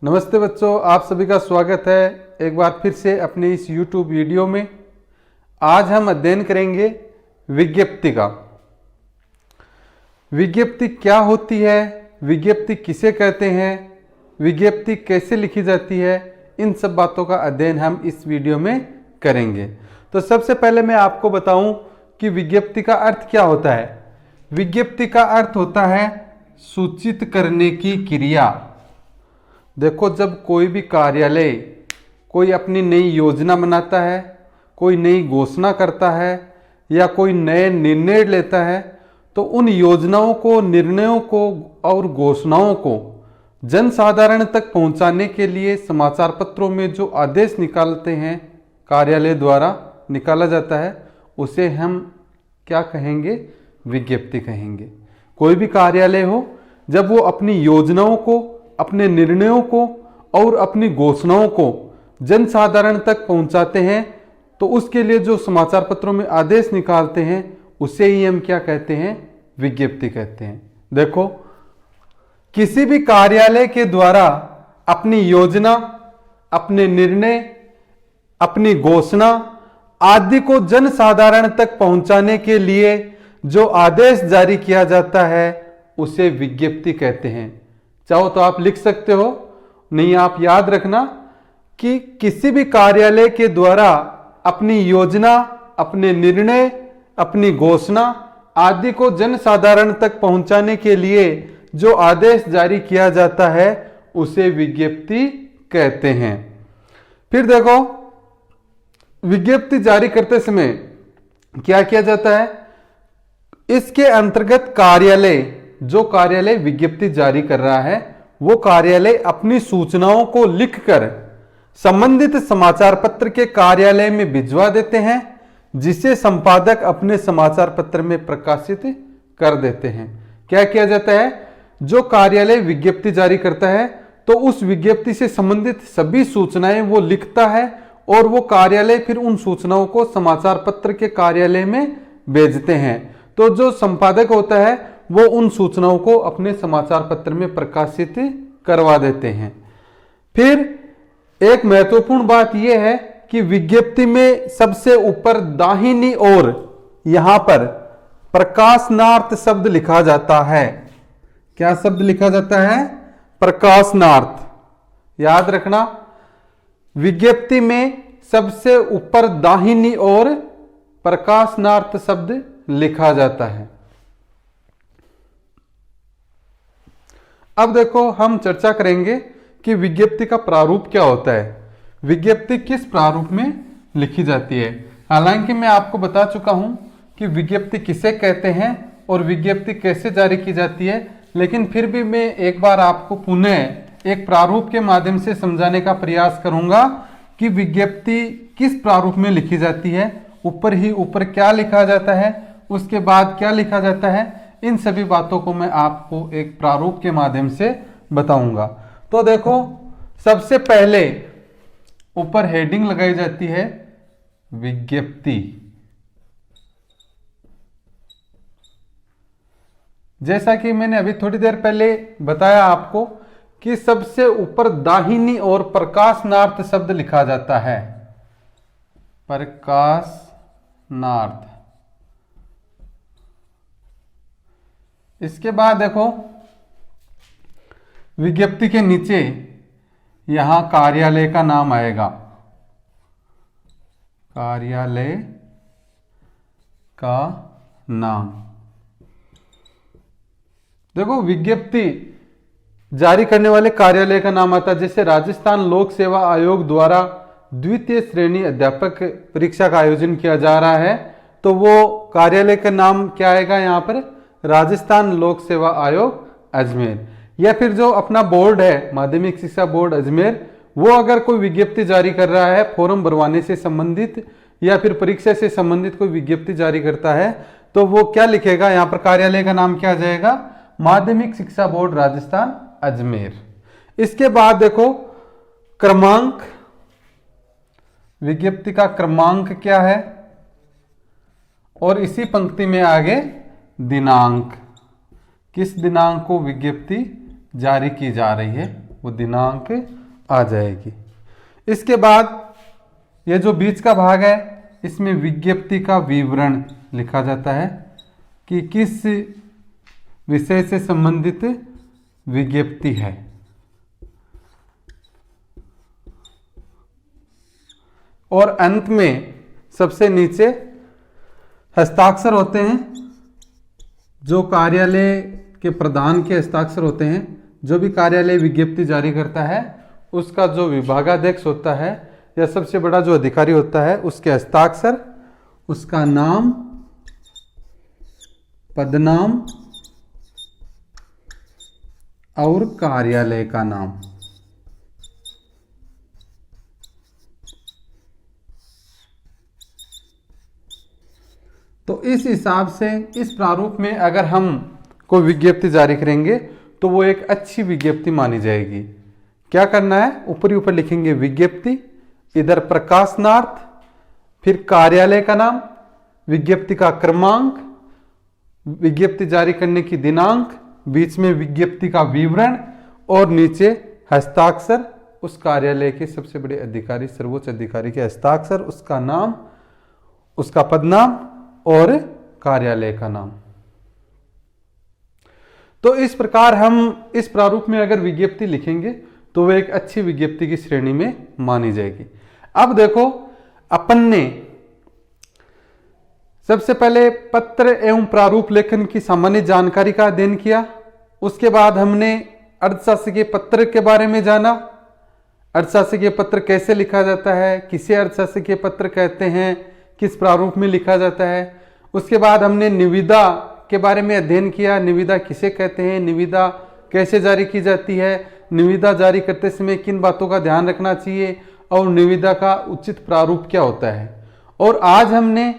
नमस्ते बच्चों, आप सभी का स्वागत है एक बार फिर से अपने इस YouTube वीडियो में। आज हम अध्ययन करेंगे विज्ञप्ति का। विज्ञप्ति क्या होती है, विज्ञप्ति किसे कहते हैं, विज्ञप्ति कैसे लिखी जाती है, इन सब बातों का अध्ययन हम इस वीडियो में करेंगे। तो सबसे पहले मैं आपको बताऊं कि विज्ञप्ति का अर्थ क्या होता है। विज्ञप्ति का अर्थ होता है सूचित करने की क्रिया। देखो, जब कोई भी कार्यालय कोई अपनी नई योजना बनाता है, कोई नई घोषणा करता है या कोई नए निर्णय लेता है, तो उन योजनाओं को, निर्णयों को और घोषणाओं को जन साधारण तक पहुंचाने के लिए समाचार पत्रों में जो आदेश निकालते हैं, कार्यालय द्वारा निकाला जाता है, उसे हम क्या कहेंगे? विज्ञप्ति कहेंगे। कोई भी कार्यालय हो, जब वो अपनी योजनाओं को, अपने निर्णयों को और अपनी घोषणाओं को जन साधारण तक पहुंचाते हैं, तो उसके लिए जो समाचार पत्रों में आदेश निकालते हैं, उसे ही हम क्या कहते हैं? विज्ञप्ति कहते हैं। देखो, किसी भी कार्यालय के द्वारा अपनी योजना, अपने निर्णय, अपनी घोषणा आदि को जन साधारण तक पहुंचाने के लिए जो आदेश जारी किया जाता है, उसे विज्ञप्ति कहते हैं। चाहो तो आप लिख सकते हो, नहीं आप याद रखना कि किसी भी कार्यालय के द्वारा अपनी योजना, अपने निर्णय, अपनी घोषणा आदि को जन साधारण तक पहुंचाने के लिए जो आदेश जारी किया जाता है, उसे विज्ञप्ति कहते हैं। फिर देखो, विज्ञप्ति जारी करते समय क्या किया जाता है? इसके अंतर्गत कार्यालय, जो कार्यालय विज्ञप्ति जारी कर रहा है, वो कार्यालय अपनी सूचनाओं को लिखकर संबंधित समाचार पत्र के कार्यालय में भिजवा देते हैं, जिसे संपादक अपने समाचार पत्र में प्रकाशित कर देते हैं। क्या किया जाता है? जो कार्यालय विज्ञप्ति जारी करता है, तो उस विज्ञप्ति से संबंधित सभी सूचनाएं वो लिखता है और वो कार्यालय फिर उन सूचनाओं को समाचार पत्र के कार्यालय में भेजते हैं। तो जो संपादक होता है, वो उन सूचनाओं को अपने समाचार पत्र में प्रकाशित करवा देते हैं। फिर एक महत्वपूर्ण बात यह है कि विज्ञप्ति में सबसे ऊपर दाहिनी ओर यहां पर प्रकाशनार्थ शब्द लिखा जाता है। क्या शब्द लिखा जाता है? प्रकाशनार्थ। याद रखना, विज्ञप्ति में सबसे ऊपर दाहिनी ओर प्रकाशनार्थ शब्द लिखा जाता है। अब देखो, हम चर्चा करेंगे कि विज्ञप्ति का प्रारूप क्या होता है, विज्ञप्ति किस प्रारूप में लिखी जाती है। हालांकि मैं आपको बता चुका हूं कि विज्ञप्ति किसे कहते हैं और विज्ञप्ति कैसे जारी की जाती है, लेकिन फिर भी मैं एक बार आपको पुनः एक प्रारूप के माध्यम से समझाने का प्रयास करूंगा कि विज्ञप्ति किस प्रारूप में लिखी जाती है। ऊपर ही ऊपर क्या लिखा जाता है, उसके बाद क्या लिखा जाता है, इन सभी बातों को मैं आपको एक प्रारूप के माध्यम से बताऊंगा। तो देखो, सबसे पहले ऊपर हेडिंग लगाई जाती है विज्ञप्ति। जैसा कि मैंने अभी थोड़ी देर पहले बताया आपको कि सबसे ऊपर दाहिनी ओर प्रकाशनार्थ शब्द लिखा जाता है, प्रकाशनार्थ। इसके बाद देखो, विज्ञप्ति के नीचे यहां कार्यालय का नाम आएगा, कार्यालय का नाम। देखो, विज्ञप्ति जारी करने वाले कार्यालय का नाम आता है। जैसे राजस्थान लोक सेवा आयोग द्वारा द्वितीय श्रेणी अध्यापक परीक्षा का आयोजन किया जा रहा है, तो वो कार्यालय का नाम क्या आएगा? यहां पर राजस्थान लोक सेवा आयोग अजमेर। या फिर जो अपना बोर्ड है, माध्यमिक शिक्षा बोर्ड अजमेर, वो अगर कोई विज्ञप्ति जारी कर रहा है फॉर्म भरवाने से संबंधित या फिर परीक्षा से संबंधित कोई विज्ञप्ति जारी करता है, तो वो क्या लिखेगा? यहां पर कार्यालय का नाम क्या आ जाएगा? माध्यमिक शिक्षा बोर्ड राजस्थान अजमेर। इसके बाद देखो, क्रमांक, विज्ञप्ति का क्रमांक क्या है, और इसी पंक्ति में आगे दिनांक, किस दिनांक को विज्ञप्ति जारी की जा रही है वो दिनांक आ जाएगी। इसके बाद ये जो बीच का भाग है इसमें विज्ञप्ति का विवरण लिखा जाता है कि किस विषय से संबंधित विज्ञप्ति है। और अंत में सबसे नीचे हस्ताक्षर होते हैं, जो कार्यालय के प्रधान के हस्ताक्षर होते हैं। जो भी कार्यालय विज्ञप्ति जारी करता है उसका जो विभागाध्यक्ष होता है या सबसे बड़ा जो अधिकारी होता है उसके हस्ताक्षर, उसका नाम, पदनाम और कार्यालय का नाम। तो इस हिसाब से इस प्रारूप में अगर हम कोई विज्ञप्ति जारी करेंगे तो वो एक अच्छी विज्ञप्ति मानी जाएगी। क्या करना है, ऊपर ऊपर लिखेंगे विज्ञप्ति, इधर प्रकाशनार्थ, फिर कार्यालय का नाम, विज्ञप्ति का क्रमांक, विज्ञप्ति जारी करने की दिनांक, बीच में विज्ञप्ति का विवरण और नीचे हस्ताक्षर, उस कार्यालय के सबसे बड़े अधिकारी, सर्वोच्च अधिकारी के हस्ताक्षर, उसका नाम, उसका पदनाम और कार्यालय का नाम। तो इस प्रकार हम इस प्रारूप में अगर विज्ञप्ति लिखेंगे तो वह एक अच्छी विज्ञप्ति की श्रेणी में मानी जाएगी। अब देखो, अपन ने सबसे पहले पत्र एवं प्रारूप लेखन की सामान्य जानकारी का अध्ययन किया। उसके बाद हमने अर्धशासकीय पत्र के बारे में जाना। अर्धशासकीय पत्र कैसे लिखा जाता है, किसे अर्धशासकीय पत्र कहते हैं, किस प्रारूप में लिखा जाता है। उसके बाद हमने निविदा के बारे में अध्ययन किया। निविदा किसे कहते हैं, निविदा कैसे जारी की जाती है, निविदा जारी करते समय किन बातों का ध्यान रखना चाहिए और निविदा का उचित प्रारूप क्या होता है। और आज हमने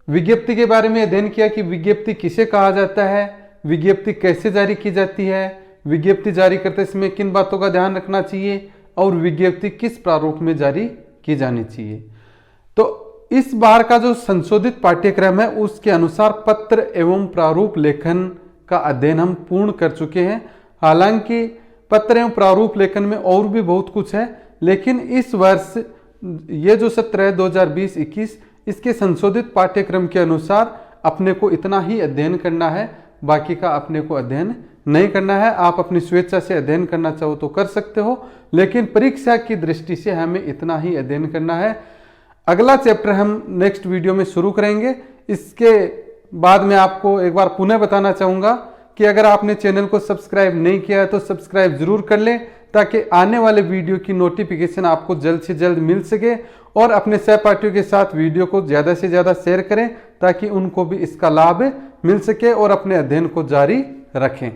विज्ञप्ति के बारे में अध्ययन किया कि विज्ञप्ति किसे कहा जाता है, विज्ञप्ति कैसे जारी की जाती है, विज्ञप्ति जारी करते समय किन बातों का ध्यान रखना चाहिए और विज्ञप्ति किस प्रारूप में जारी की जानी चाहिए। तो इस बार का जो संशोधित पाठ्यक्रम है उसके अनुसार पत्र एवं प्रारूप लेखन का अध्ययन हम पूर्ण कर चुके हैं। हालांकि पत्र एवं प्रारूप लेखन में और भी बहुत कुछ है, लेकिन इस वर्ष ये जो सत्र है 2020-21 इसके संशोधित पाठ्यक्रम के अनुसार अपने को इतना ही अध्ययन करना है, बाकी का अपने को अध्ययन नहीं करना है। आप अपनी स्वेच्छा से अध्ययन करना चाहो तो कर सकते हो, लेकिन परीक्षा की दृष्टि से हमें इतना ही अध्ययन करना है। अगला चैप्टर हम नेक्स्ट वीडियो में शुरू करेंगे। इसके बाद मैं आपको एक बार पुनः बताना चाहूँगा कि अगर आपने चैनल को सब्सक्राइब नहीं किया है तो सब्सक्राइब जरूर कर लें, ताकि आने वाले वीडियो की नोटिफिकेशन आपको जल्द से जल्द मिल सके। और अपने सहपाठियों के साथ वीडियो को ज़्यादा से ज़्यादा शेयर करें ताकि उनको भी इसका लाभ मिल सके और अपने अध्ययन को जारी रखें।